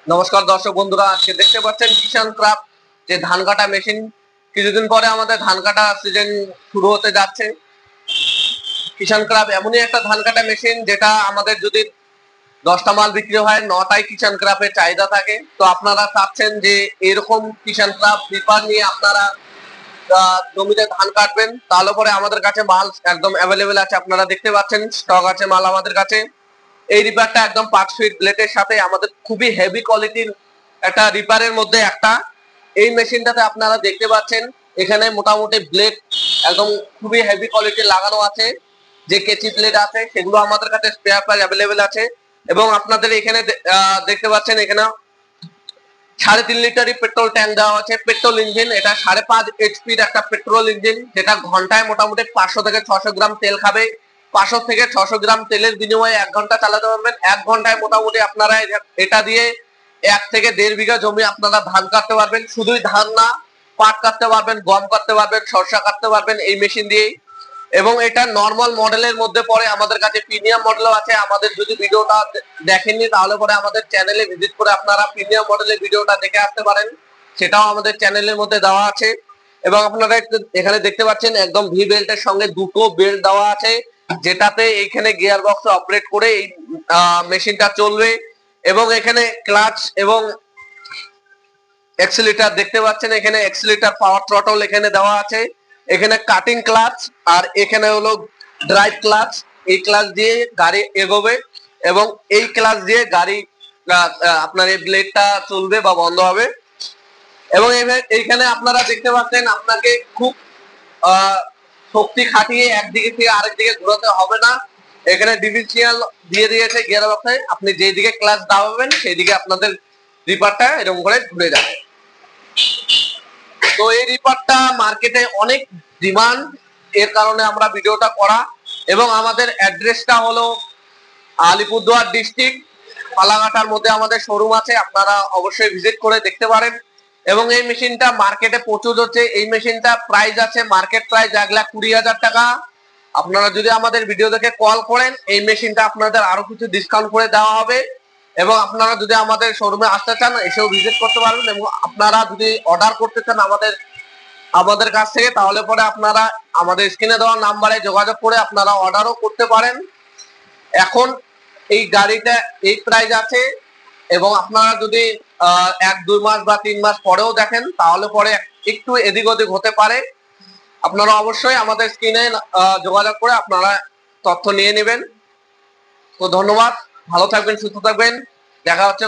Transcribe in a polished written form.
নমস্কার দর্শক বন্ধুরা, আজকে দেখতে পাচ্ছেন কিষান ক্রাফট যে ধান কাটা মেশিন। কিছুদিন পরে আমাদের ধান কাটা সিজন শুরু হতে যাচ্ছে। কিষান ক্রাফট এমনই একটা ধান কাটা মেশিন যেটা আমাদের যদি 10টা মাল বিক্রি হয় 9টাই কিষান ক্রাফটের চাহিদা থাকে। তো আপনারা চাচ্ছেন যে এরকম কিষান ক্রাফট রিপার নিয়ে আপনারা জমিতে ধান কাটবেন, তাহলে পরে আমাদের কাছে মাল একদম অ্যাভেলেবেল আছে। আপনারা দেখতে পাচ্ছেন স্টক আছে মাল আমাদের কাছে। এই রিপারটা একদম 5 ফিট ব্লেডের সাথে আমাদের খুবই হেভি কোয়ালিটির একটা রিপারের মধ্যে একটা। এই মেশিনটাতে আপনারা দেখতে পাচ্ছেন এখানে মোটামুটি ব্লেড একদম খুবই হেভি কোয়ালিটির লাগানো আছে। যে কেচি ব্লেড আছে সেগুলো আমাদের কাছে স্পেয়ার পার্ট অ্যাভেলেবেল আছে। এবং আপনাদের এখানে দেখতে পাচ্ছেন এখানে 3.5 লিটারই পেট্রোল ট্যাঙ্ক দেওয়া আছে। পেট্রোল ইঞ্জিন, এটা 5.5 এইচপির একটা পেট্রোল ইঞ্জিন, যেটা ঘন্টায় মোটামুটি 500 থেকে 600 গ্রাম তেল খাবে। 500 থেকে 600 গ্রাম তেলের বিনিময়ে 1 ঘন্টা চালাতে পারবেন। 1 ঘন্টায় মোটামুটি আপনারা এটা দিয়ে 1 থেকে 1.5 বিঘা জমি আপনারা ধান কাটতে পারবেন। শুধুই ধান না, পাট কাটতে পারবেন, গম কাটতে পারবেন, সরষা কাটতে পারবেন এই মেশিন দিয়েই। এবং এটা নর্মাল মডেলের মধ্যে পড়ে। আমাদের কাছে প্রিমিয়াম মডেলও আছে। আমাদের যদি ভিডিওটা দেখেননি তাহলে পরে আমাদের চ্যানেলে ভিজিট করে আপনারা প্রিমিয়াম মডেলের ভিডিওটা দেখে আসতে পারেন, সেটাও আমাদের চ্যানেলের মধ্যে দেওয়া আছে। এবং আপনারা এখানে দেখতে পাচ্ছেন একদম ভি বেল্টের সঙ্গে 2টো বেল্ট দেওয়া আছে, যেটাতে এইখানে গিয়ার বক্স অপারেট করে এই মেশিনটা চলবে। এবং এখানে ক্লাচ এবং এক্সিলিটার দেখতে পাচ্ছেন, এখানে এক্সিলিটার পাওয়ার থ্রটল এখানে দেওয়া আছে। এখানে কাটিং ক্লাচ আর এখানে হলো ড্রাইভ ক্লাচ। এই ক্লাচ দিয়ে গাড়ি এগোবে এবং এই ক্লাচ দিয়ে গাড়ি আপনার এই ব্লেডটা চলবে বা বন্ধ হবে। এবং এইখানে আপনারা দেখতে পাচ্ছেন আপনাকে খুব শক্তি খাটিয়ে একদিকে থেকে আরেক দিকে ঘোরাতে হবে না। এখানে ডিফারেন্সিয়াল দিয়ে দিয়েছে গিয়ার বক্সে, আপনি যেই দিকে ক্লাচ দাবাবেন সেই দিকে আপনাদের রিপারটা এরকম করে ঘুরে যাবে। তো এই রিপারটা মার্কেটে অনেক ডিমান্ড, এর কারণে আমরা ভিডিওটা করা। এবং আমাদের অ্যাড্রেসটা হলো আলিপুরদুয়ার ডিস্ট্রিক্ট, পালাঘাটার মধ্যে আমাদের শোরুম আছে। আপনারা অবশ্যই ভিজিট করে দেখতে পারেন। এবং এই মেশিনটা মার্কেটে প্রচুর হচ্ছে। এই মেশিনটা প্রাইস আছে, মার্কেট প্রাইস 1,20,000 টাকা। আপনারা যদি আমাদের ভিডিও দেখে কল করেন এই মেশিনটা আপনাদের আরো কিছু ডিসকাউন্ট করে দেওয়া হবে। এবং আপনারা যদি আমাদের শোরুমে আসতে চান এসেও ভিজিট করতে পারবেন। এবং আপনারা যদি অর্ডার করতে চান আমাদের আমাদের কাছ থেকে, তাহলে পরে আপনারা আমাদের স্ক্রিনে দেওয়া নাম্বারে যোগাযোগ করে আপনারা অর্ডারও করতে পারেন। এখন এই গাড়িটা এই প্রাইস আছে। এবং আপনারা যদি 1-2 মাস বা 3 মাস পরেও দেখেন তাহলে পরে একটু এদিক ওদিক হতে পারে। আপনারা অবশ্যই আমাদের স্ক্রিনে যোগাযোগ করে আপনারা তথ্য নিয়ে নেবেন। তো ধন্যবাদ, ভালো থাকবেন, সুস্থ থাকবেন, দেখা হচ্ছে।